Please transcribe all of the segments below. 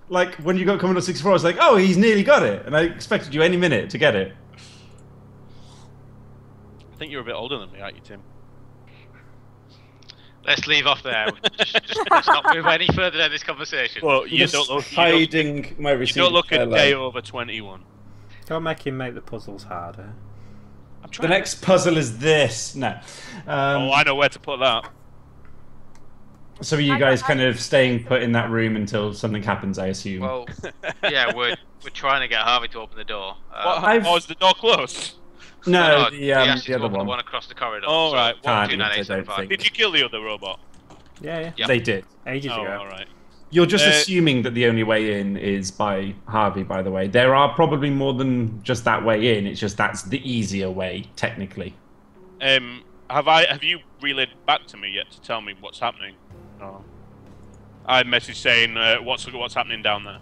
Like, when you got Commodore 64, I was like, oh, he's nearly got it. And I expected you any minute to get it. I think you're a bit older than me, aren't you, Tim? Let's leave off there. Let's not move any further down this conversation. Well, you don't look hiding my receipt. You don't look a day over 21. Don't make him make the puzzles harder. I'm trying. The next puzzle is this. No. Oh, I know where to put that. So are you guys kind of staying put in that room until something happens, I assume? Well, yeah, we're trying to get Harvey to open the door. Oh, is the door closed? No, the other one. The one across the corridor. Oh, right. Can't, I don't think. Did you kill the other robot? Yeah. They did. Ages ago. All right. You're just assuming that the only way in is by Harvey, by the way. There are probably more than just that way in. It's just that's the easier way, technically. Have you relayed back to me yet to tell me what's happening? No. I messaged saying what's happening down there.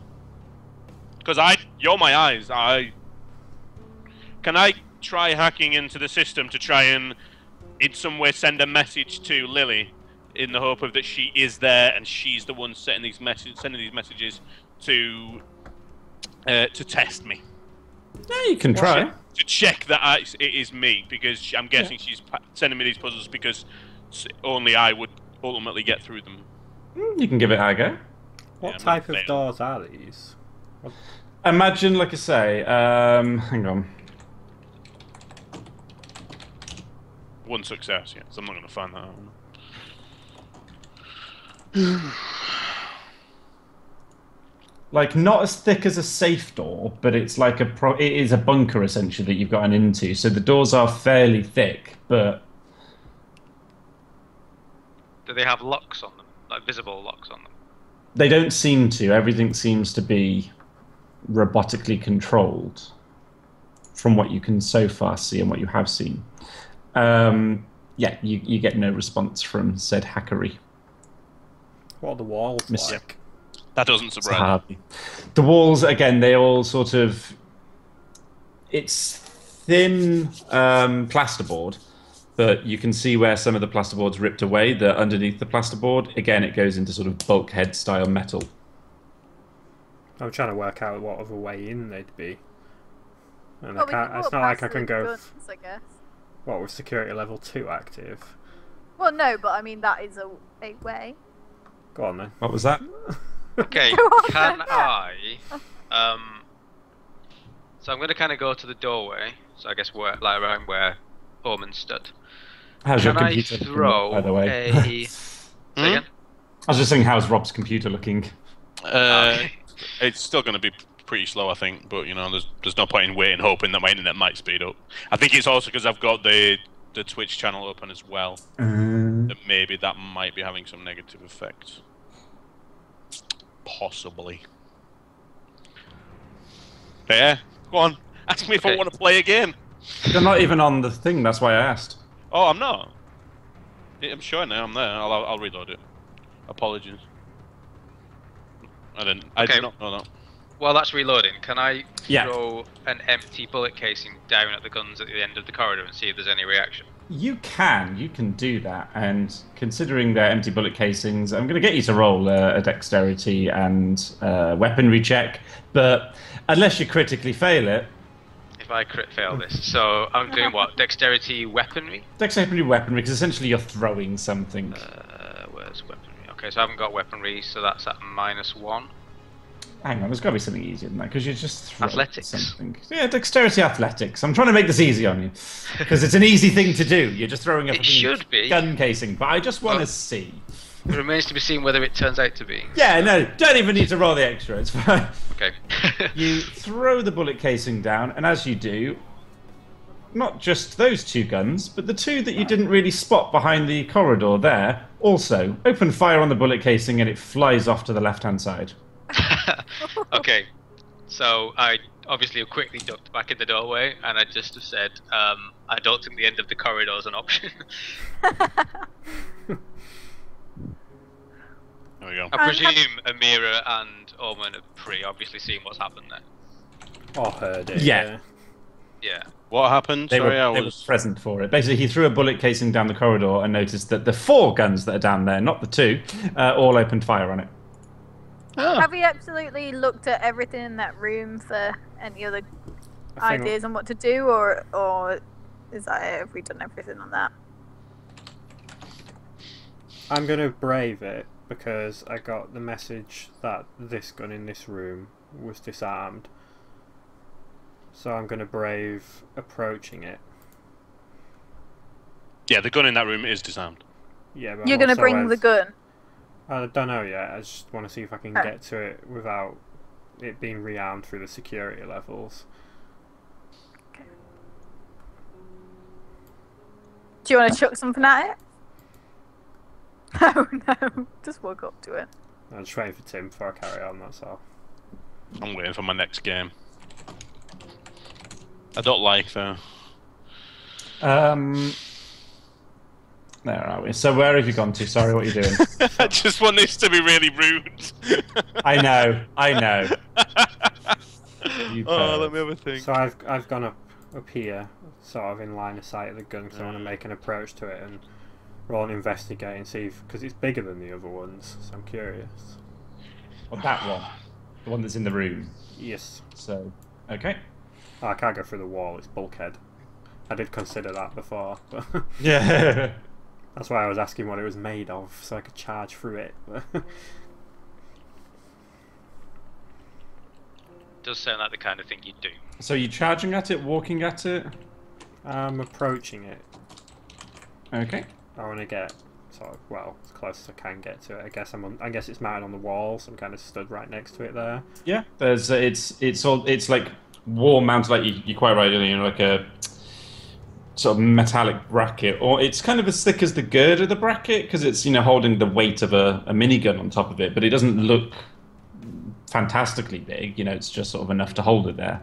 Because you're my eyes. Can I try hacking into the system to try and in some way send a message to Lily in the hope of that she is there and she's the one sending these messages to test me. Yeah, you can try. To check that it is me, because I'm guessing she's sending me these puzzles because only I would ultimately get through them. You can give it a go. What type of doors are these? Imagine, like I say, hang on. One success, yes. I'm not going to find that out. Like, not as thick as a safe door, but it's like it is a bunker, essentially, that you've gotten into. So the doors are fairly thick, but... Do they have locks on them? Like, visible locks on them? They don't seem to. Everything seems to be robotically controlled, from what you can so far see and what you have seen. Yeah, you get no response from said hackery. What are the walls like? That doesn't surprise me. The walls, again, they all sort of... It's thin plasterboard, but you can see where some of the plasterboard's ripped away. That underneath the plasterboard, again, it goes into sort of bulkhead-style metal. I'm trying to work out what other way in they'd be. And Well, it's not like I can go... guns, I guess. What, with security level 2 active? Well, no, but I mean, that is a way. Go on then. What was that? Okay, Go on, can then, I... So I'm going to kind of go to the doorway, so I guess around where Orman stood. How's your Can I computer looking, throw by the way? Say again? I was just saying, how's Rob's computer looking? Okay. It's still going to be pretty slow, I think, but you know, there's no point in waiting, hoping that my internet might speed up. I think it's also because I've got the Twitch channel open as well. That maybe that might be having some negative effect. Possibly. But yeah, go on. Ask me if I want to play again. You're not even on the thing, that's why I asked. Oh, I'm not. I'm sure now I'm there. I'll reload it. Apologies. I did not know that. While that's reloading, can I Yeah. throw an empty bullet casing down at the guns at the end of the corridor and see if there's any reaction? You can do that, and considering they're empty bullet casings, I'm going to get you to roll a dexterity and weaponry check, but unless you critically fail it... If I crit fail this, so I'm doing what? Dexterity weaponry? Dexterity weaponry, because essentially you're throwing something. Where's weaponry? Okay, so I haven't got weaponry, so that's at -1. Hang on, there's got to be something easier than that, because you're just throwing Athletics. something. Yeah, dexterity athletics. I'm trying to make this easy on you, because it's an easy thing to do. You're just throwing a It should be. gun casing, but I just want to see. It remains to be seen whether it turns out to be. Yeah, no, don't even need to roll the extra, it's fine. Okay. You throw the bullet casing down, and as you do, not just those two guns, but the two that you didn't really spot behind the corridor there, also open fire on the bullet casing and it flies off to the left-hand side. Okay, so I obviously quickly ducked back in the doorway, and I just have said, I don't think the end of the corridor is an option. There we go. I presume Amira and Orman have pretty obviously seen what's happened there. Or heard it. Yeah. Yeah. What happened? They Sorry, I were was... present for it. Basically, he threw a bullet casing down the corridor and noticed that the 4 guns that are down there, not the 2, all opened fire on it. Have we absolutely looked at everything in that room for any other I think- ideas on what to do, or is that it? Have we done everything on that? I'm gonna brave it because I got the message that this gun in this room was disarmed. So I'm gonna brave approaching it. Yeah, the gun in that room is disarmed. Yeah, but You're gonna also bring the gun. I don't know yet. I just want to see if I can Oh. get to it without it being rearmed through the security levels. Do you want to chuck something at it? Oh no, just walk up to it. I'm just waiting for Tim before I carry on. That's all. I'm waiting for my next game. I don't like though. There are we. So where have you gone to? Sorry, what are you doing? I just want this to be really rude. I know. You Oh, perv. let me have a think. So I've gone up here, sort of in line of sight of the gun, because I want to make an approach to it and roll and investigate and see because it's bigger than the other ones. So I'm curious. Well, that one. The one that's in the room. Yes. So, okay. Oh, I can't go through the wall. It's bulkhead. I did consider that before, but Yeah. that's why I was asking what it was made of, so I could charge through it. Does sound like the kind of thing you'd do. So you charging at it, walking at it? I'm approaching it. Okay. I want to get sort of as close as I can get to it. I guess I guess it's mounted on the wall, so I'm kind of stood right next to it there. Yeah. There's it's like wall mounted, like you're quite right, you know, like a sort of metallic bracket, or it's kind of as thick as the gird of the bracket because it's, you know, holding the weight of a minigun on top of it, but it doesn't look fantastically big. You know, it's just sort of enough to hold it there.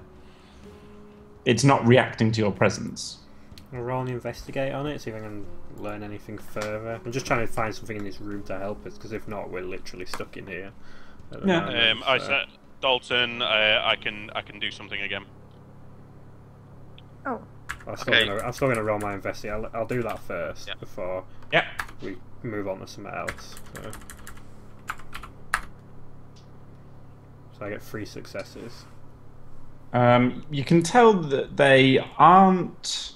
It's not reacting to your presence. I'll roll and investigate on it, see if I can learn anything further. I'm just trying to find something in this room to help us, because if not, we're literally stuck in here. At the Yeah. moment, I so- said, Dalton, I can do something again. Oh, I'm still gonna roll my investigate. I'll do that first Yeah. before Yeah. we move on to something else. So I get 3 successes. You can tell that they aren't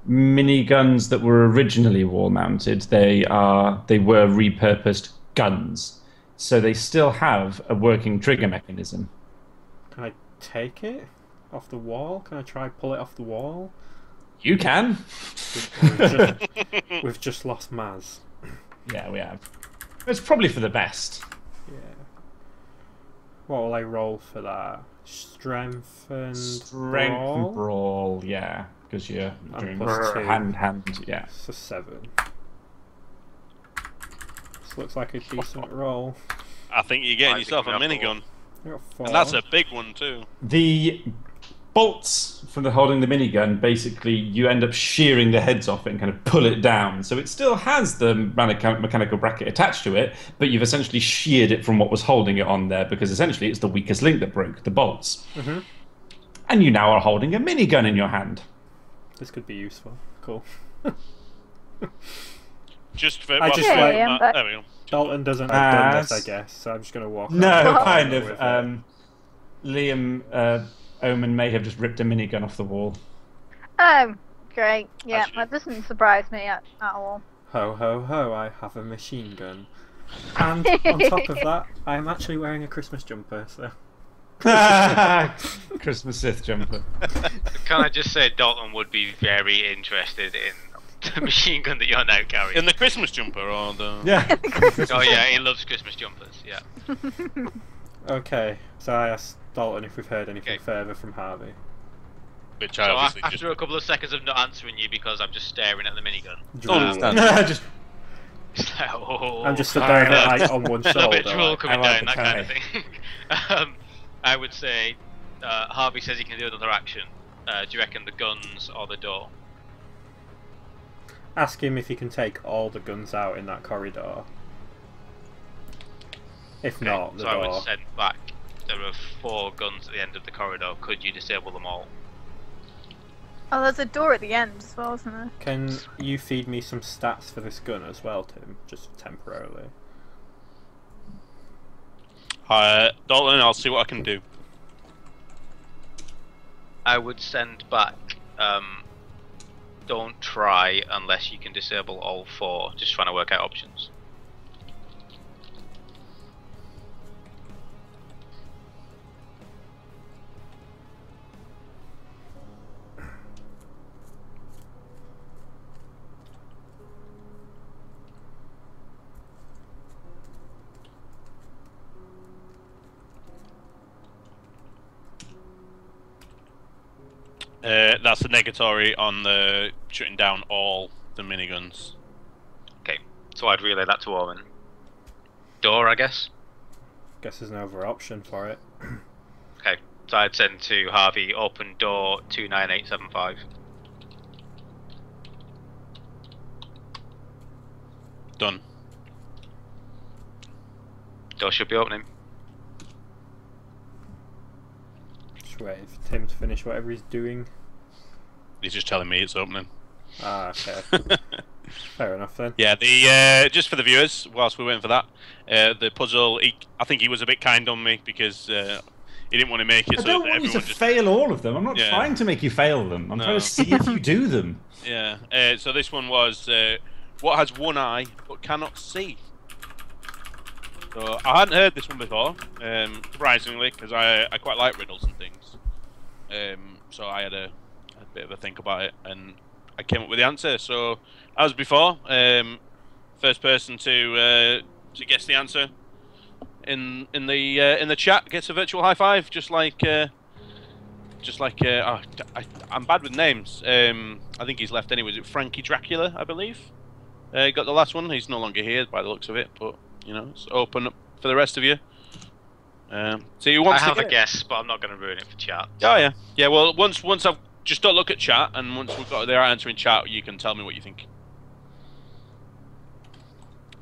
miniguns that were originally wall mounted. They were repurposed guns, so they still have a working trigger mechanism. Can I take it off the wall? Can I try pull it off the wall? You can. We've just lost Maz. Yeah, we have. It's probably for the best. Yeah. What will I roll for that? Strength and brawl? And brawl, yeah, because you're And doing +2. hand, yeah. It's a 7. This looks like a decent roll. I think you're getting I yourself a think we have to minigun, I got 4. and that's a big one too. The bolts from the holding the minigun, basically, you end up shearing the heads off it and kind of pull it down. So it still has the mechanical bracket attached to it, but you've essentially sheared it from what was holding it on there, because essentially it's the weakest link that broke, the bolts. Mhm. And you now are holding a minigun in your hand. This could be useful. Cool. Just for I just Yeah, like- yeah, but- there we go. Dalton doesn't have done this, I As- guess, so I'm just going to walk No, around kind with of. it. Liam Omen may have just ripped a minigun off the wall. oh, great. Yeah, Actually- that doesn't surprise me at all. Ho ho ho, I have a machine gun. And on top of that, I am actually wearing a Christmas jumper, so... Christmas Sith jumper. Can I just say Dalton would be very interested in the machine gun that you're now carrying? In the Christmas jumper or the Yeah. Oh yeah, he loves Christmas jumpers, yeah. Okay, so I asked Dalton if we've heard anything Okay. further from Harvey. which So I obviously after just a couple of seconds of not answering you because I'm just staring at the minigun. Just I'm just stood there Alright, like on one a little shoulder. bit drool like, coming I like down, the that kind of tie. thing. I would say Harvey says he can do another action. Do you reckon the guns or the door? ask him if he can take all the guns out in that corridor. If not, the so I door. would send back. There are 4 guns at the end of the corridor. Could you disable them all? Oh, there's a door at the end as well, isn't there? Can you feed me some stats for this gun as well, Tim? Just temporarily. Dalton, I'll see what I can do. I would send back. Don't try unless you can disable all 4. Just trying to work out options. That's a negatory on the shutting down all the miniguns. Okay, so I'd relay that to Owen. Door, I guess. Guess there's no other option for it. Okay, so I'd send to Harvey, open door 29875. Done. Door should be opening. Just wait for Tim to finish whatever he's doing. He's just telling me it's opening. Ah, okay. Fair enough then. Yeah, the just for the viewers, whilst we're waiting for that, the puzzle. I think he was a bit kind on me because he didn't want to make it. I don't want you to fail all of them. I'm not trying to make you fail them. I'm trying to see if you do them. Yeah. So this one was what has one eye but cannot see. So I hadn't heard this one before, surprisingly, because I quite like riddles and things. So I had a bit of a think about it, and I came up with the answer. So as before, first person to guess the answer in the chat gets a virtual high five, just like I'm bad with names. I think he's left anyway. Is it Frankie Dracula? I believe. Got the last one. He's no longer here by the looks of it, but you know, it's open up for the rest of you. So you want? I have a guess, but I'm not going to ruin it for chat. Oh yeah, yeah. Well, once I've just don't look at chat, and once we've got their answer in chat, you can tell me what you think.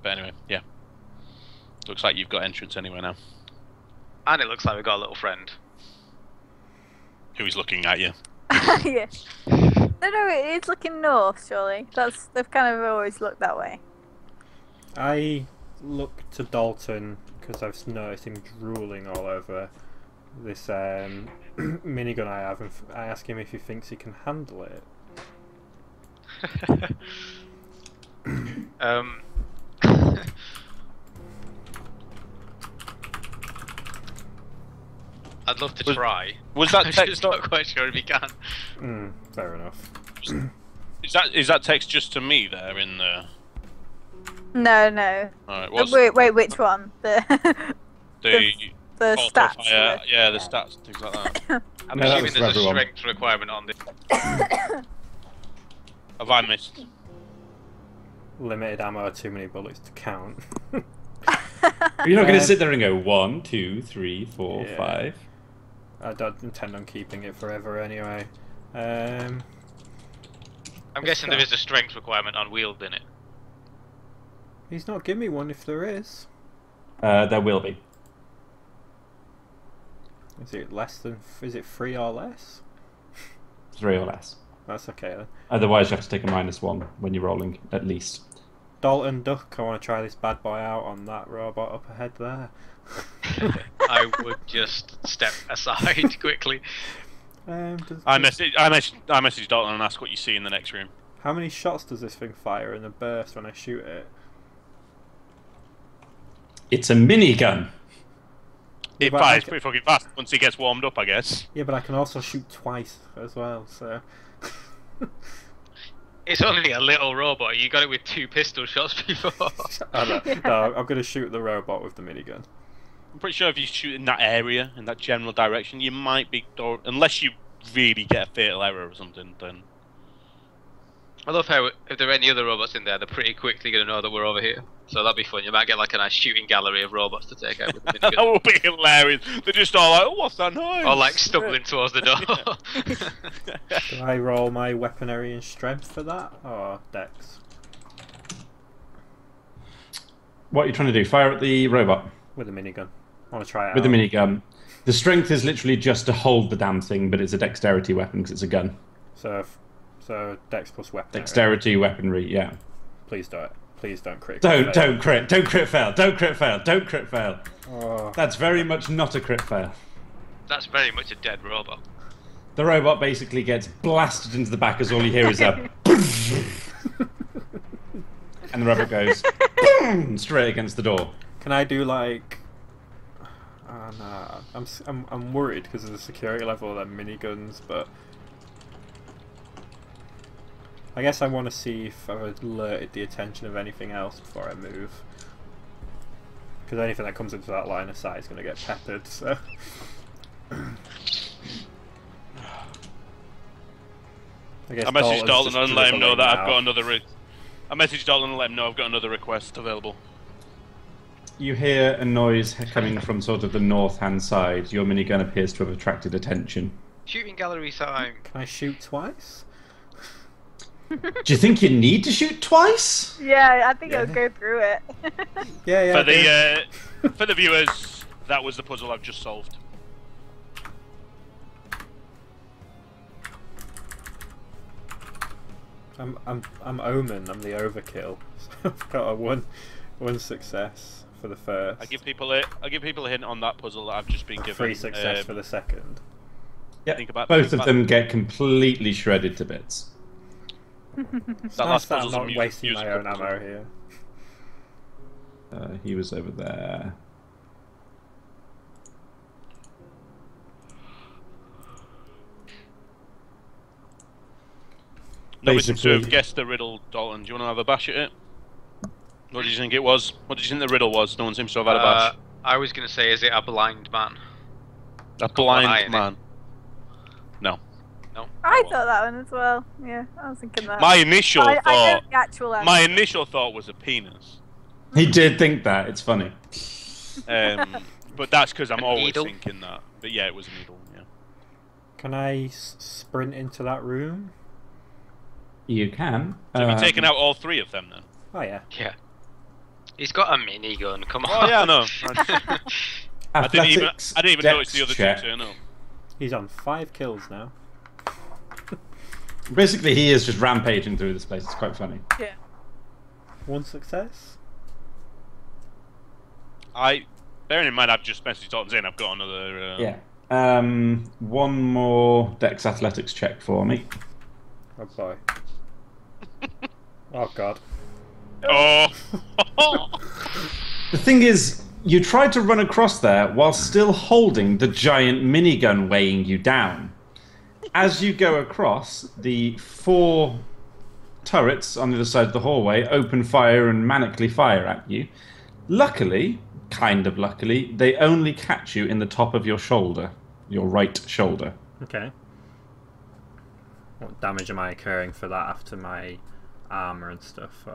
But anyway, yeah. Looks like you've got entrance anyway now. And it looks like we've got a little friend. Who's looking at you? Yeah. No, it's looking north, surely. They've kind of always looked that way. I look to Dalton because I've noticed him drooling all over this minigun I have, and I ask him if he thinks he can handle it. I'd love to try. Was that I'm text? just not quite sure if he can. Fair enough. Is that text just to me there in the? No. Alright, wait, which one? The stats. Yeah, the stats, things like that. I'm assuming there's a strength requirement on this. Have I missed? Limited ammo, too many bullets to count. You're not going to sit there and go 1, 2, 3, 4, 5. I don't intend on keeping it forever anyway. I'm guessing there is a strength requirement on wield in it. He's not giving me one if there is. There will be. Is it less than? Is it 3 or less? 3 or less. That's okay then. Otherwise, you have to take a -1 when you're rolling, at least. Dalton Duck, I want to try this bad boy out on that robot up ahead there. I would just step aside quickly. I messaged Dalton and asked what you see in the next room. How many shots does this thing fire in a burst when I shoot it? It's a minigun. It fires pretty fucking fast once he gets warmed up, I guess. Yeah, but I can also shoot twice as well, so... It's only a little robot. You got it with 2 pistol shots before. No, I'm going to shoot the robot with the minigun. I'm pretty sure if you shoot in that area, in that general direction, you might be... Unless you really get a fatal error or something, then... I love how if there are any other robots in there, they're pretty quickly going to know that we're over here. So that'd be fun. You might get like a nice shooting gallery of robots to take out with the minigun. That would be hilarious. They're just all like, oh, what's that noise? Or like stumbling towards the door. Do I roll my weaponry and strength for that? Or dex? What are you trying to do? Fire at the robot? With a minigun. I want to try it With out. the minigun. The strength is literally just to hold the damn thing, but it's a dexterity weapon because it's a gun. So dex plus weaponry. Dexterity weaponry, yeah. Please do it. Please don't crit. Don't crit. Don't crit fail. Don't crit fail. Don't crit fail. Oh. That's very much not a crit fail. That's very much a dead robot. The robot basically gets blasted into the back as all you hear is a and the robot goes boom, straight against the door. Can I do like? Nah. I'm worried because of the security level of their miniguns, but I guess I want to see if I've alerted the attention of anything else before I move. Because anything that comes into that line of sight is going to get peppered. So. I messaged Dalton and let him know that I've got another. I messaged Dalton and let him know I've got another request available. You hear a noise coming from sort of the north-hand side. Your minigun appears to have attracted attention. Shooting gallery time. Can I shoot twice? Do you think you need to shoot twice? Yeah, I think I'll go through it. Yeah. For the viewers, that was the puzzle I've just solved. I'm Omen. I'm the overkill. So I've got a one success for the first. I give people a hint on that puzzle that I've just been given. 3 success for the second. Yeah. Both of them get completely shredded to bits. It's That nice last that I'm puzzle's a not wasting my musical own ammo here. He was over there. Nobody seems to have guessed the riddle, Dalton. Do you want to have a bash at it? What did you think it was? What did you think the riddle was? No one seems to have had a bash. I was going to say, is it a blind man? A blind man? No. No. I thought that one as well. Yeah, I was thinking that. My initial I thought. know the actual answer. My initial thought was a penis. He did think that. It's funny. But that's because I'm always needle? thinking that. But yeah, it was a needle. Yeah. Can I sprint into that room? You can. So have you taken out all three of them then? Oh yeah. Yeah. He's got a minigun. Come on. Oh yeah, no. I didn't even Athletics, notice the other check. two. So no. He's on 5 kills now. Basically, he is just rampaging through this place. It's quite funny. Yeah. 1 success. Bearing in mind, I've just messaged Dalton saying I've got another. Yeah. One more Dex Athletics check for me. Oh boy. Oh god. Oh. The thing is, you tried to run across there while still holding the giant minigun weighing you down. As you go across, the 4 turrets on the other side of the hallway open fire and manically fire at you. Luckily, kind of luckily, they only catch you in the top of your shoulder, your right shoulder. Okay. What damage am I incurring for that after my armor and stuff?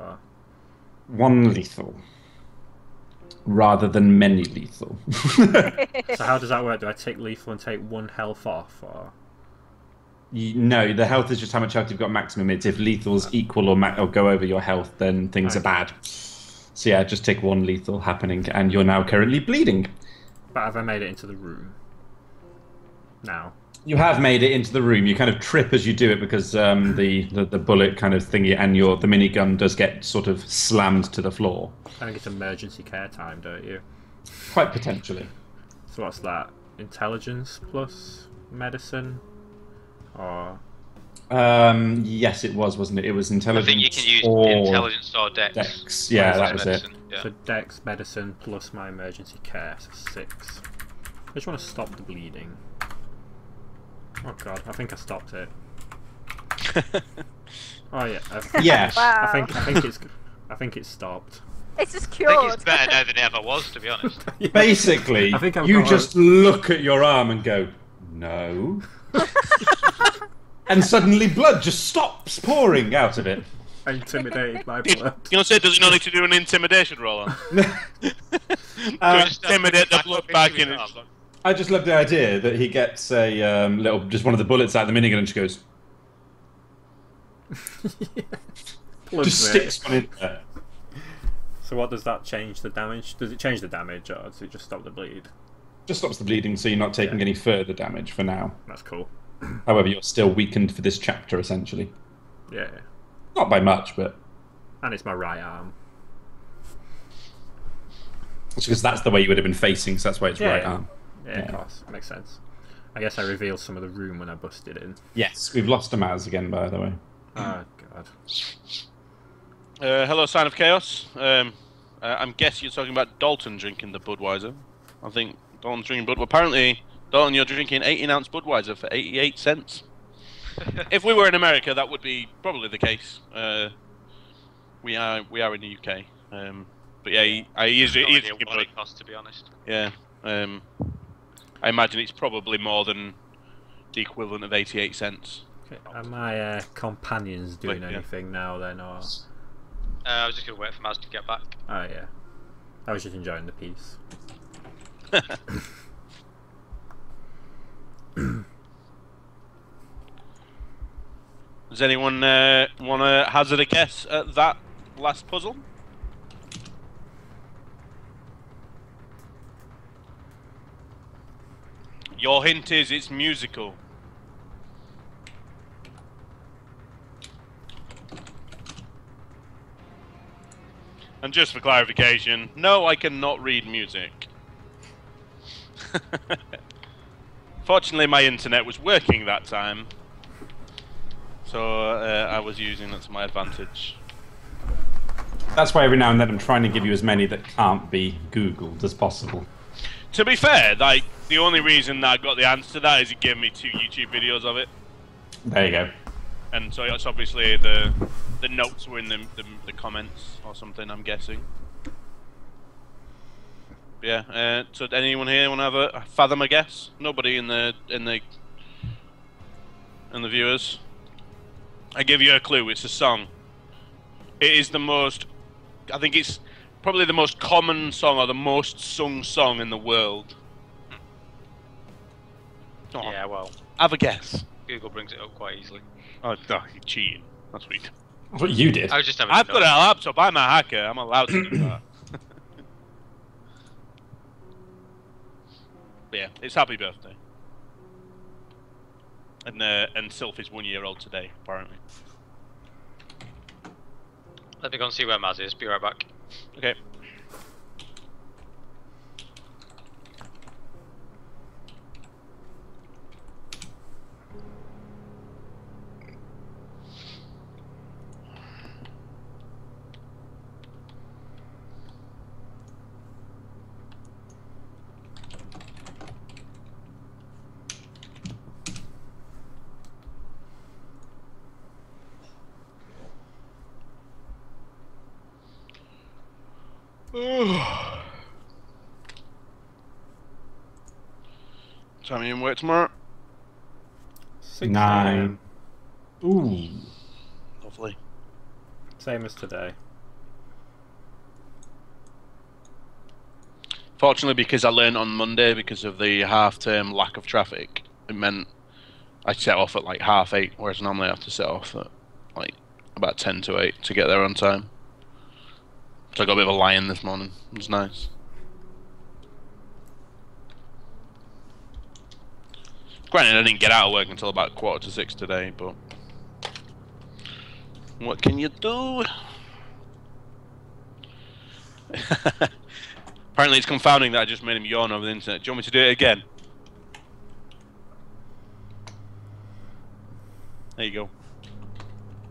1 lethal. Rather than many lethal. So how does that work? Do I take lethal and take 1 health off? Or? No, the health is just how much health you've got maximum. It's if lethal's equal or go over your health, then things are bad. So yeah, just take 1 lethal happening, and you're now currently bleeding. But have I made it into the room? Now. You have made it into the room. You kind of trip as you do it because the bullet kind of thingy and the minigun does get sort of slammed to the floor. I think it's emergency care time, don't you? Quite potentially. So what's that? Intelligence plus medicine? Or... yes, it was, wasn't it? It was I intelligence. think you can use or intelligence or dex. Dex. Yeah, that was it. Yeah. So dex, medicine plus my emergency care, so 6. I just want to stop the bleeding. Oh god, I think I stopped it. Oh yeah. Yes. Wow. I think it's stopped. It's just I cured. think it's better now than it ever was, to be honest. Basically, I think I've you got just look at your arm and go, no. And suddenly blood just stops pouring out of it. Intimidated by blood. You know, say, does he not need to do an intimidation roll on? To intimidate the blood back in. I just love the idea that he gets a just one of the bullets out of the minigun and just goes, just sticks one in there. So what does that change the damage? Does it change the damage, or does it just stop the bleed? Just stops the bleeding, so you're not taking any further damage for now. That's cool. However, you're still weakened for this chapter, essentially. Yeah. Not by much, but... And it's my right arm. because that's the way you would have been facing, so that's why it's Yeah, right yeah. arm. Yeah, of course. Makes sense. I guess I revealed some of the room when I busted in. Yes, we've lost a Maz again, by the way. Oh, God. Hello, Sign of Chaos. I'm guessing you're talking about Dalton drinking the Budweiser. I think Dalton's drinking Bud. Apparently, Dalton, you're drinking 18-ounce Budweiser for 88 cents. If we were in America, that would be probably the case. We are in the UK. But yeah, he is No idea drinking what Bud. it costs, to be honest. Yeah. I imagine it's probably more than the equivalent of 88 cents. Are my companions doing Yeah. anything now then, or...? I was just going to wait for Maz to get back. Oh, yeah. I was just enjoying the piece. Does anyone want to hazard a guess at that last puzzle? Your hint is it's musical. And just for clarification, no, I cannot read music. Fortunately, my internet was working that time, so I was using that to my advantage. That's why every now and then I'm trying to give you as many that can't be Googled as possible. To be fair, like the only reason that I got the answer to that is it gave me 2 YouTube videos of it, There you go. and so it's obviously the notes were in the comments or something. I'm guessing. Yeah. So anyone here want to have a fathom a guess? Nobody in the viewers. I give you a clue. It's a song. It is the most. I think it's probably the most common song or the most sung song in the world. Oh, Yeah, well, have a guess. Google brings it up quite easily. Oh, no, you're cheating. That's what you do. That's what you did. I was just having I've a got note. a laptop. I'm a hacker. I'm allowed to do that. But yeah, it's happy birthday. And Sylph is 1 year old today, apparently. Let me go and see where Maz is. Be right back. Okay. Time you in work tomorrow? 6 9. a.m. Ooh. Lovely. Same as today. Fortunately, because I learned on Monday because of the half-term lack of traffic, it meant I set off at like 8:30, whereas normally I have to set off at like about 10 to 8 to get there on time. So I got a bit of a lie-in this morning. It was nice. Granted, I didn't get out of work until about 5:45 today, but what can you do? Apparently it's confounding that I just made him yawn over the internet. Do you want me to do it again? There you go.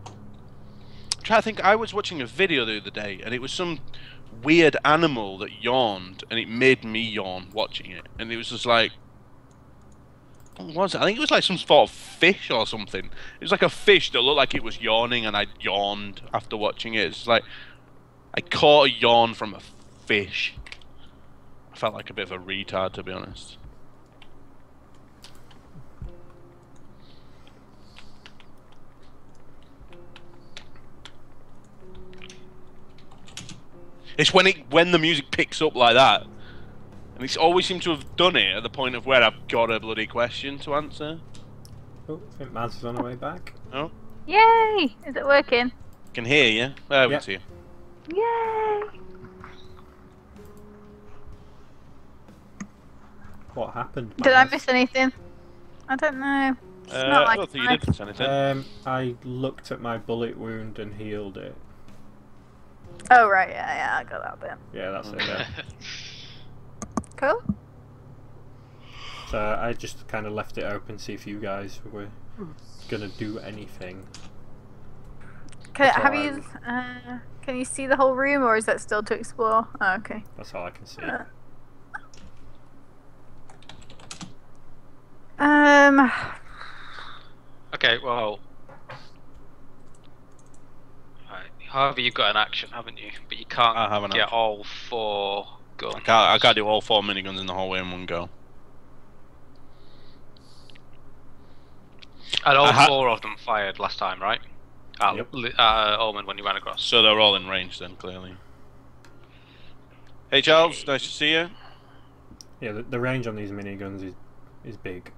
I'm trying to think, I was watching a video the other day, and it was some weird animal that yawned, and it made me yawn watching it. And it was just like, what was it? I think it was like some sort of fish or something. It was like a fish that looked like it was yawning, and I yawned after watching it. It's like, I caught a yawn from a fish. I felt like a bit of a retard, to be honest. It's when the music picks up like that, and it's always seemed to have done it at the point of where I've got a bloody question to answer. Oh, I think Maz is on her way back. Oh, Yay! Is it working? can hear you. There we Yep. see you. Yay! What happened? Did I Maz? miss anything? I don't know. It's not I like don't think you did miss anything. I looked at my bullet wound and healed it. Oh right, yeah, I got that bit. Yeah, that's it. Yeah. Cool. So I just kind of left it open, see if you guys were gonna do anything. Can you see the whole room, or is that still to explore? Oh, okay. That's all I can see. Okay, well. Right. However, you've got an action, haven't you? But you can't I have an get action. all 4 guns. I can't do all 4 miniguns in the hallway in one go. And all 4 of them fired last time, right? Yep. Omen when you ran across. So they're all in range then, clearly. Hey Charles, nice to see you. Yeah, the range on these miniguns is big.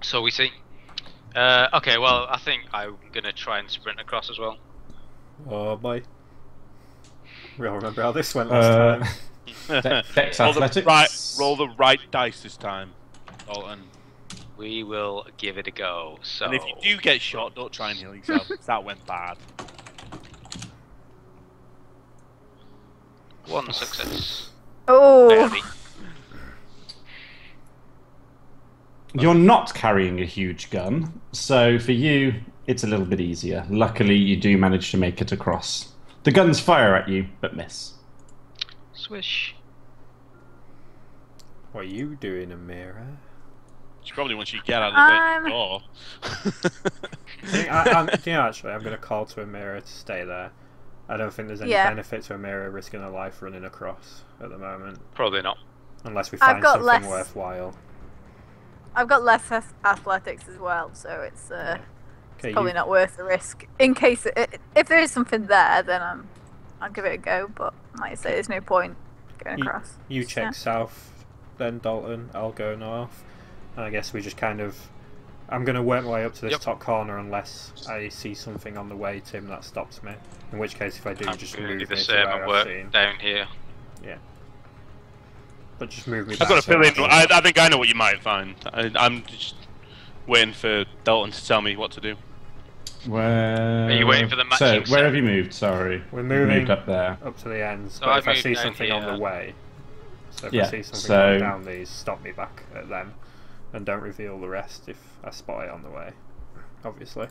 So we see. Okay, well, I think I'm gonna try and sprint across as well. Oh boy. We all remember how this went last time. Dex roll athletics. roll the right dice this time, Dalton. We will give it a go. So. And if you do get shot, don't try and heal yourself. That went bad. 1 success. Oh. Barely. You're not carrying a huge gun, so for you, it's a little bit easier. Luckily, you do manage to make it across. The guns fire at you, but miss. Swish. What are you doing, Amira? She probably wants you to get out of the door. Actually, I'm going to call to Amira to stay there. I don't think there's any benefit to Amira risking her life running across at the moment. Probably not. Unless we find something worthwhile. I've got less athletics as well, so it's probably not worth the risk. In case if there is something there, then I'll give it a go. But like I say, there's no point going across. You check south, then Dalton. I'll go north, and I guess we just kind of. I'm going to work my way up to this top corner unless I see something on the way, Tim, that stops me. In which case, if I do, just move me the to same where and I've work seen. down here. Yeah. But just move me back. I've got a so feeling. I I think I know what you might find. I'm just waiting for Dalton to tell me what to do. Where... Are you waiting for the matching So, where have you moved? Sorry. We're moving moved up there. up to the ends, So but I've if I moved see down something on here. the way, so if Yeah, I see something so- going down these, stop me back at them, and don't reveal the rest if I spot it on the way, obviously.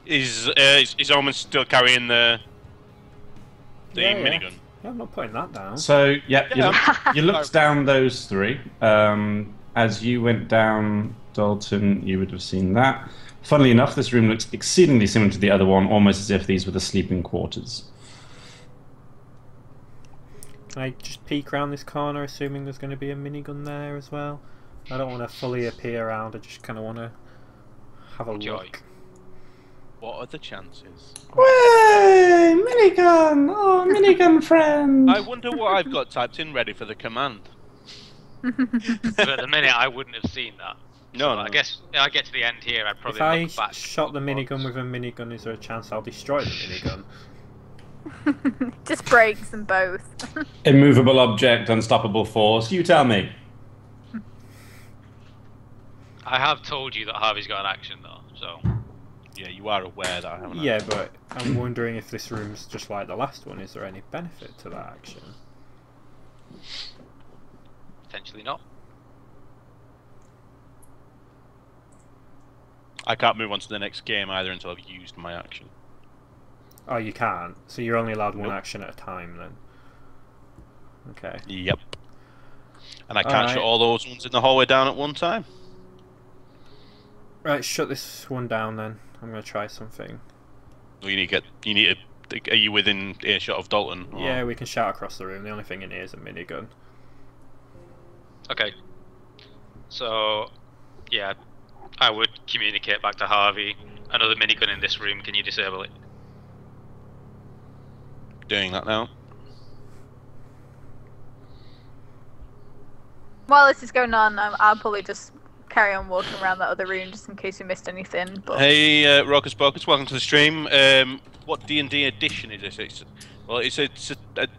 Is Omen still carrying the minigun? Yeah, I'm not putting that down. So, yeah, Yeah. you looked down those 3. As you went down, Dalton, you would have seen that. Funnily enough, this room looks exceedingly similar to the other one, almost as if these were the sleeping quarters. Can I just peek around this corner, assuming there's going to be a minigun there as well? I don't want to fully appear around, I just kind of want to have a look. What are the chances? Way! Minigun! Oh, minigun friend! I wonder what I've got typed in ready for the command. But at the minute, I wouldn't have seen that. No, I guess if I get to the end here, I'd probably If I look back. shot the minigun with a minigun, is there a chance I'll destroy the minigun? Just breaks them both. Immovable object, unstoppable force. You tell me. I have told you that Harvey's got an action though, so. Yeah, you are aware that I haven't. Yeah, but I'm wondering if this room's just like the last one. Is there any benefit to that action? Potentially not. I can't move on to the next game either until I've used my action. Oh, you can't. So you're only allowed one Nope. action at a time then. Okay. Yep. And I can't Alright. shut all those ones in the hallway down at one time. Right, shut this one down then. I'm gonna try something. Well, you need to. Are you within earshot of Dalton? or- Yeah, we can shout across the room. The only thing in here is a minigun. Okay. So, yeah, I would communicate back to Harvey. Another minigun in this room. Can you disable it? Doing that now. While this is going on, I'll probably just carry on walking around that other room just in case we missed anything. But Hey, Rockus Bockus, welcome to the stream. What D&D edition is this?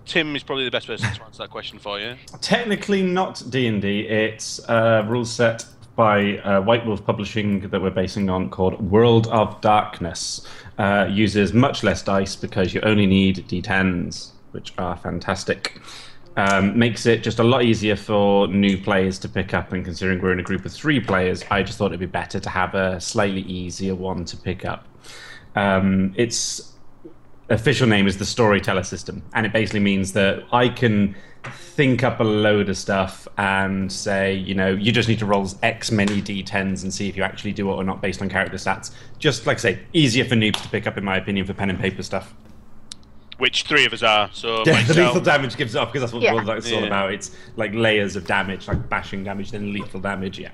Tim is probably the best person to answer that question for you. Technically not D&D. It's a rule set by White Wolf Publishing that we're basing on called World of Darkness. uses much less dice because you only need d10s, which are fantastic. Makes it just a lot easier for new players to pick up, and considering we're in a group of 3 players, I just thought it'd be better to have a slightly easier one to pick up. Its official name is the Storyteller System, and it basically means that I can think up a load of stuff and say, you just need to roll X many d10s and see if you actually do it or not based on character stats. Just, like I say, easier for noobs to pick up, in my opinion, for pen and paper stuff. Which 3 of us are. So Yeah, myself, the lethal damage gives it off, because that's what Yeah. it's all about. It's like layers of damage, like bashing damage, then lethal damage, yeah.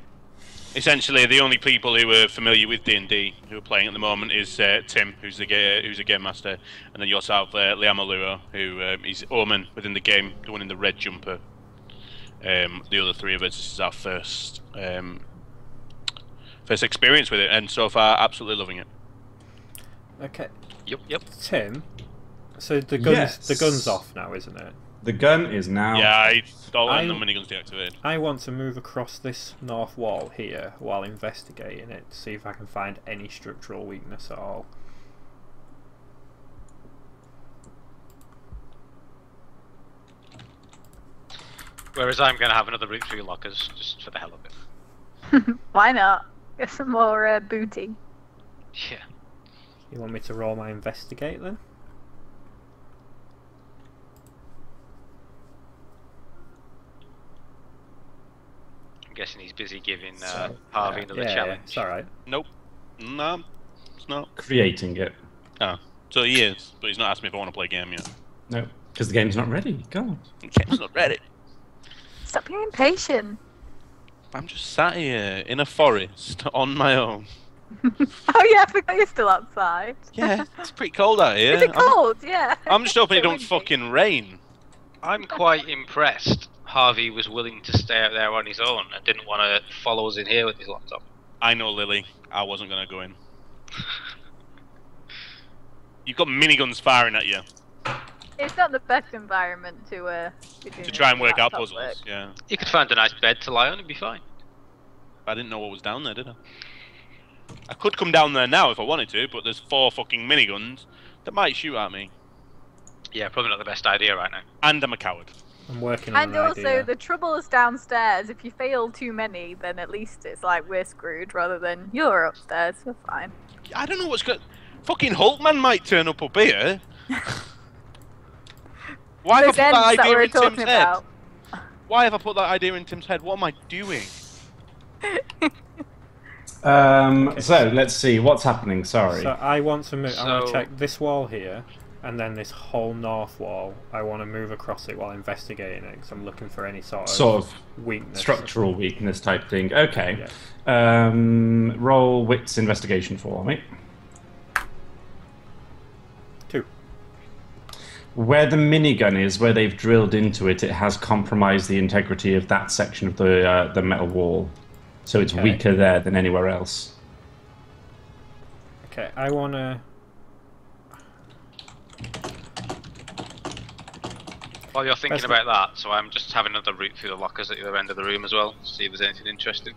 essentially, the only people who are familiar with D&D who are playing at the moment is Tim, who's a game master, and then yourself, Liam Aluro, who is Omen within the game, the one in the red jumper. The other 3 of us, this is our first experience with it, and so far, absolutely loving it. Okay. Yep. Tim, so the gun's Yes. the gun's off now, isn't it? The gun is now... Yeah, and the minigun's deactivated. I want to move across this north wall here while investigating it to see if I can find any structural weakness at all. Whereas I'm going to have another route through lockers, just for the hell of it. Why not? Get some more booty. Yeah. You want me to roll my investigate then? I'm guessing he's busy giving Harvey another challenge. It's alright. Nope. No, it's not. Creating it. Oh, so he is, but he's not asked me if I want to play a game yet. No, because the game's not ready. God. The game's not ready. Stop being impatient. I'm just sat here in a forest on my own. Oh yeah, I forgot you're still outside. Yeah, it's pretty cold out here. Is it cold? Yeah. I'm just hoping it don't Windy. fucking rain. I'm quite impressed Harvey was willing to stay out there on his own and didn't want to follow us in here with his laptop. I know, Lily. I wasn't going to go in. You've got miniguns firing at you It's not the best environment to be doing to try and work out laptop puzzles. work. Yeah. You could find a nice bed to lie on and be fine. I didn't know what was down there, did I? I could come down there now if I wanted to, but there's 4 fucking miniguns that might shoot at me. Yeah, probably not the best idea right now. And I'm a coward. I'm working on And an also, idea. the trouble is downstairs. If you fail too many, then at least it's like we're screwed rather than you're upstairs. We're fine. I don't know what's going. Fucking Hulkman might turn up here. Why have I Those put that ends that idea we're in Tim's talking head? about. Why have I put that idea in Tim's head? What am I doing? So let's see what's happening. Sorry. So I want to move. I want to So- check this wall here, and then this whole north wall. I want to move across it while investigating it, because I'm looking for any sort of weakness. Structural weakness type thing. Okay. Yeah. Roll wits investigation for me. 2. Where the minigun is, where they've drilled into it, it has compromised the integrity of that section of the metal wall, so it's Okay. weaker there than anywhere else. Okay, I want to. While you're thinking Best- about that, so I'm just having another route through the lockers at the other end of the room as well, to see if there's anything interesting.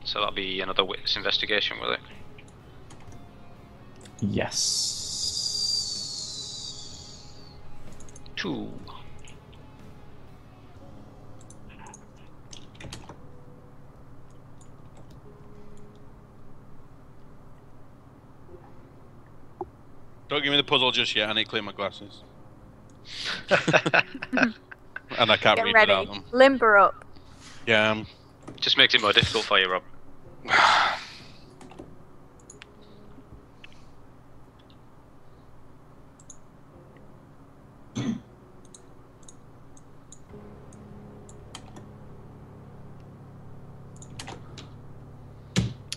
So that'll be another witness investigation, will it? Yes. 2. Don't give me the puzzle just yet. I need to clean my glasses. And I can't Get read ready. without them. Limber up. Yeah. Just makes it more difficult for you, Rob.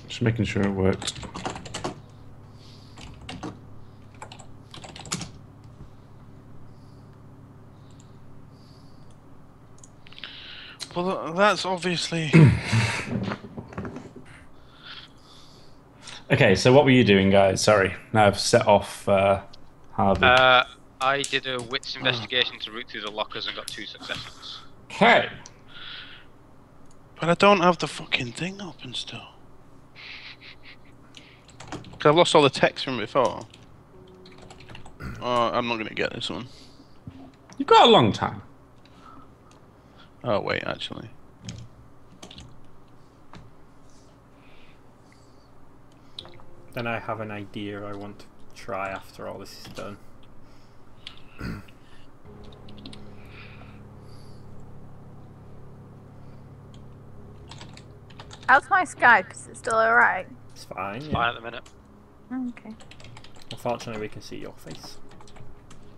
Just making sure it works. Well, that's obviously. Okay, so what were you doing, guys? Sorry, now I've set off Harvey. I did a wits investigation to route through the lockers and got 2 successes. Okay. But I don't have the fucking thing open still. 'Cause I've lost all the text from before. Oh, I'm not gonna get this one. You've got a long time. Oh wait, actually. Then I have an idea I want to try after all this is done. How's my Skype? Is it still alright? It's fine. It's Yeah. fine at the minute. Okay. Unfortunately, we can see your face.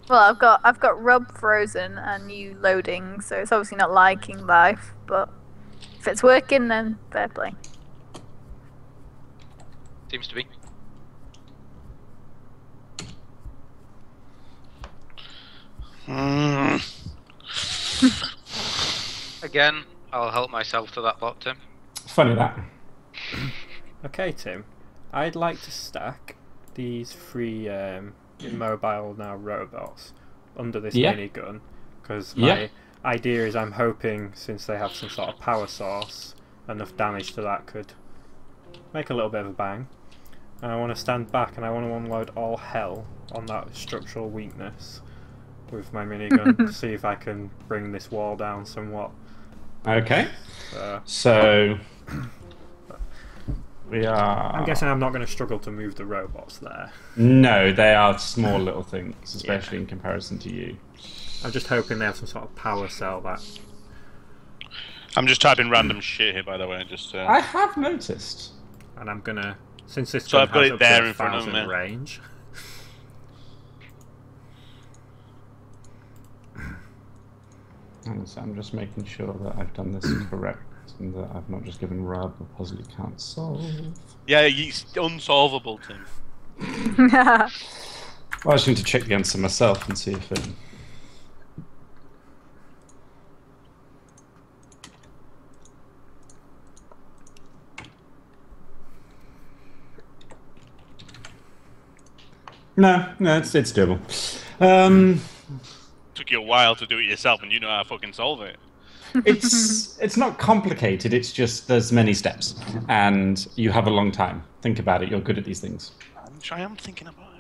Well, I've got Rob frozen and you loading, so it's obviously not liking life. But if it's working, then fair play. Seems to be. Again, I'll help myself to that bot, Tim. Funny that. Okay, Tim. I'd like to stack these 3 mobile now robots under this minigun, because my idea is I'm hoping, since they have some sort of power source, enough damage to that could make a little bit of a bang. And I want to stand back and I want to unload all hell on that structural weakness with my minigun to see if I can bring this wall down somewhat. Okay. So we are. I'm guessing I'm not going to struggle to move the robots there. No, they are small little things, especially in comparison to you. I'm just hoping they have some sort of power cell that. I'm just typing random shit here, by the way. Just. I have noticed. And I'm gonna, since this So gun I've got has it up there to in front of 1,000 me. range. So I'm just making sure that I've done this correct and that I've not just given Rob a puzzle he can't solve. Yeah, it's unsolvable, Tim. Well, I just need to check the answer myself and see if it. No, it's doable. Took you a while to do it yourself, and you know how to fucking solve it. It's not complicated. It's just there's many steps, and you have a long time. Think about it. You're good at these things. I'm thinking about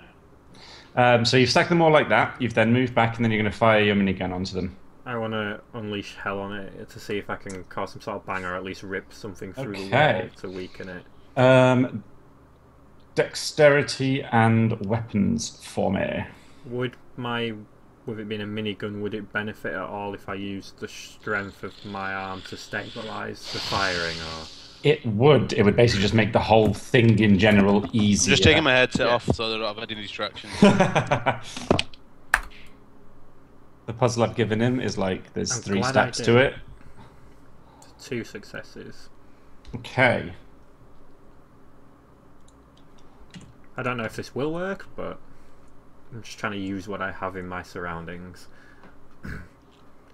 it. So you've stacked them all like that. You've then moved back, and then you're going to fire your minigun onto them. I want to unleash hell on it to see if I can cause some sort of bang or at least rip something through the wall to weaken it. Dexterity and weapons for me. With it being a minigun, would it benefit at all if I used the strength of my arm to stabilise the firing? Or It would. It would basically just make the whole thing in general easier. I'm just taking my headset off so that I don't have any distractions. The puzzle I've given him is like there's I'm 3 glad steps I to did. it. 2 successes. Okay. I don't know if this will work, but I'm just trying to use what I have in my surroundings.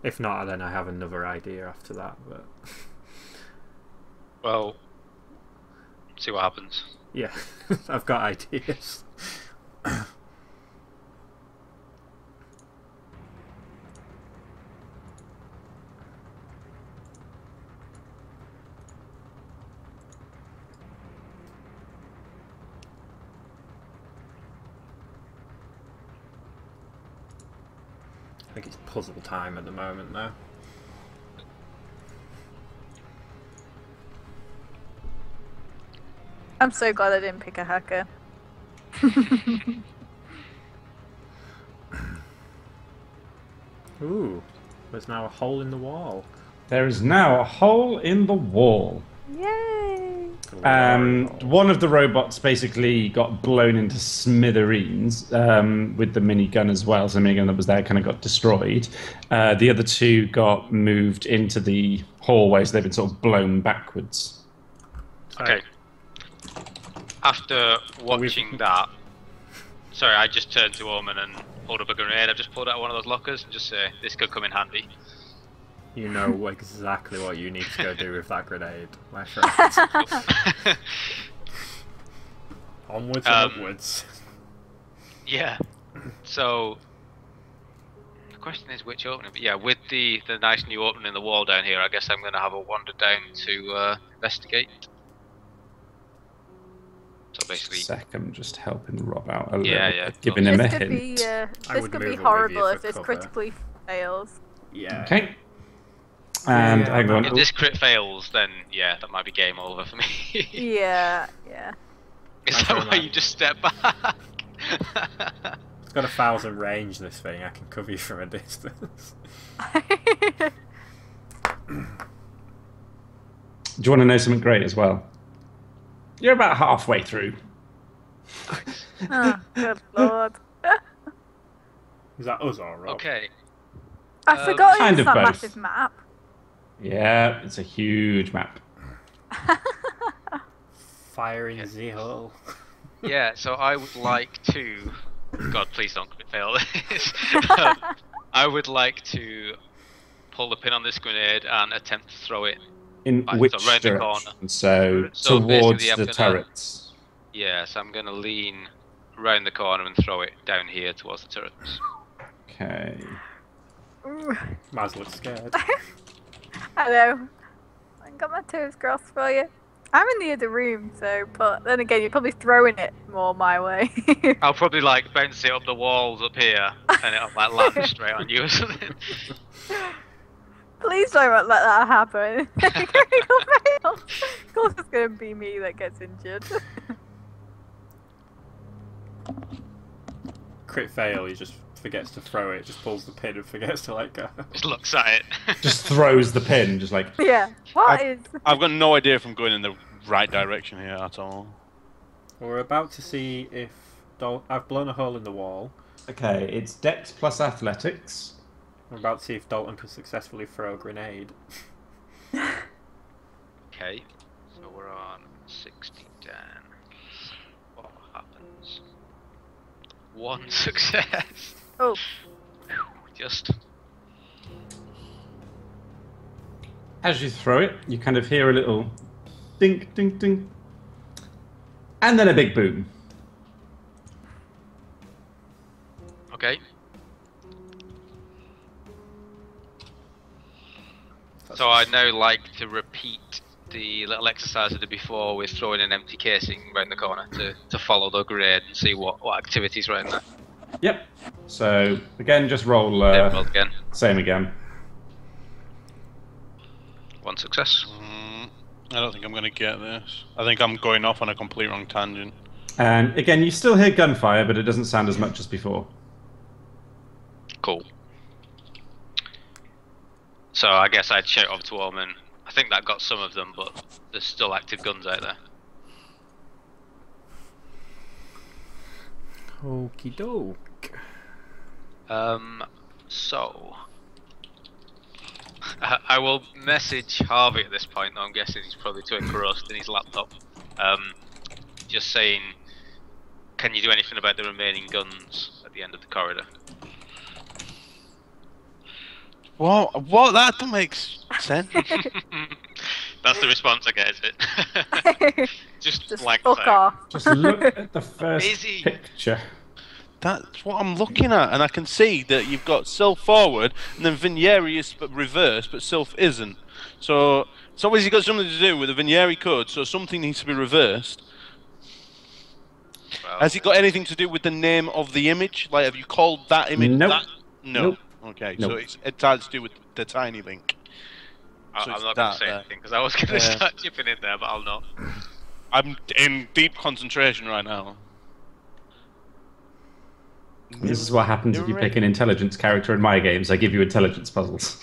If not, then I have another idea after that. But Well, see what happens. yeah, I've got ideas. I think it's puzzle time at the moment now. I'm so glad I didn't pick a hacker. Ooh, there's now a hole in the wall. There is now a hole in the wall. Yay! One of the robots basically got blown into smithereens with the minigun as well. So the minigun that was there kind of got destroyed. The other 2 got moved into the hallway, so they've been sort of blown backwards. Okay. After watching that, sorry, I just turned to Omen and pulled up a grenade. I've just pulled out one of those lockers and just say, this could come in handy. You know exactly what you need to go do with that grenade, my friend. Onwards and upwards. Yeah. So the question is which opening? But yeah, with the nice new opening in the wall down here, I guess I'm going to have a wander down to investigate. So basically. I'm just helping Rob out a little Yeah, bit, giving him a This could hint. be I this would could be move Olivia horrible for if this cover. critically fails. Yeah. Okay. And Yeah, hang on. If this crit fails, then yeah, that might be game over for me. Yeah. Is I that don't why know. you just step back? It's got 1,000 range, this thing. I can cover you from a distance. Do you want to know something great as well? You're about halfway through. Oh, good lord. Is that us or Rob? Okay. I forgot kind it's of that both. massive map. Yeah, it's a huge map. Fire in the hole. Yeah, so I would like to. God, please don't crit fail this. I would like to pull the pin on this grenade and attempt to throw it. In Right, which so round the direction? corner. So So towards basically I'm the gonna- turrets. Yeah, so I'm going to lean round the corner and throw it down here towards the turrets. Okay. Ooh, Maz looks scared. I know. I got my toes crossed for you. I'm in the other room, so, but then again, you're probably throwing it more my way. I'll probably like bounce it up the walls up here and it'll like land straight on you or something. Please don't let that happen. Critical fail. Of course, it's gonna be me that gets injured. Crit fail, he just forgets to throw it, just pulls the pin and forgets to let go. Just looks at it. Just throws the pin, just like. Yeah. What is? I've got no idea if I'm going in the right direction here at all. We're about to see if I've blown a hole in the wall. Okay, it's Dex plus Athletics. We're about to see if Dalton can successfully throw a grenade. Okay, so we're on 60 down. What happens? One success. Oh, Just. As you throw it, you kind of hear a little dink, dink, dink. And then a big boom. Okay. So I'd now like to repeat the little exercise I did before with throwing an empty casing round the corner to follow the grenade and see what activities around there. Yep. So, again, just roll Then roll again. same again. One success. I don't think I'm going to get this. I think I'm going off on a complete wrong tangent. And again, you still hear gunfire, but it doesn't sound as much as before. Cool. So I guess I'd shout over to Orman. I think that got some of them, but there's still active guns out there. Okie doke. So I will message Harvey at this point, though I'm guessing he's probably too engrossed in his laptop. Just saying, can you do anything about the remaining guns at the end of the corridor? What? That don't make sense. That's the response I get, is it? Just blank fuck out. off. Just look at the first Busy. picture. That's what I'm looking at, and I can see that you've got Sylph forward, and then Vigneri is reverse, but Sylph isn't. So it's obviously got something to do with the Vigneri code, so something needs to be reversed. Well, Has it got anything to do with the name of the image? Like, have you called that image? Nope. That? No. Nope. Okay, Nope. so it has to do with the tiny link. I'm so not it's going to that say there. anything because I was going to Yeah. start chipping in there, but I'll not. I'm in deep concentration right now. This is what happens if you pick an intelligence character in my games. I give you intelligence puzzles.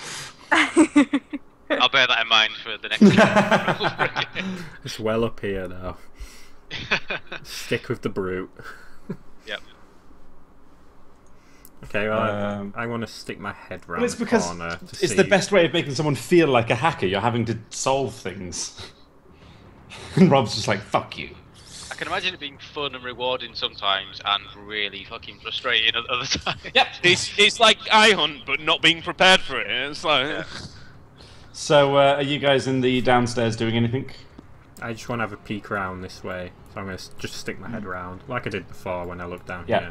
I'll bear that in mind for the next game. It's well up here now. Stick with the brute. Yep. Okay, well, I want to stick my head round Well, it's the because corner to it's see. the best way of making someone feel like a hacker. You're having to solve things. And Rob's just like, fuck you. I can imagine it being fun and rewarding sometimes, and really fucking frustrating at other times. Yep, it's like I hunt, but not being prepared for it. It's like. So, are you guys in the downstairs doing anything? I just want to have a peek round this way, so I'm going to just stick my head round, like I did before when I looked down Yeah.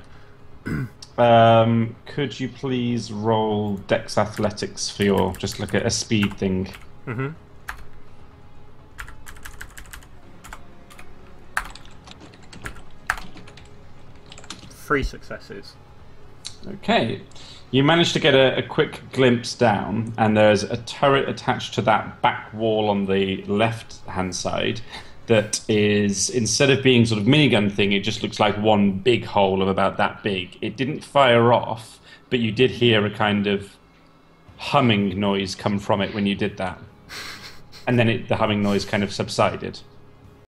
here. Could you please roll Dex Athletics for your, just look at a speed thing? Mm-hmm. 3 successes. Okay. You manage to get a quick glimpse down, and there's a turret attached to that back wall on the left-hand side that is, instead of being sort of minigun thing, it just looks like one big hole of about that big. It didn't fire off, but you did hear a kind of humming noise come from it when you did that. And then the humming noise kind of subsided.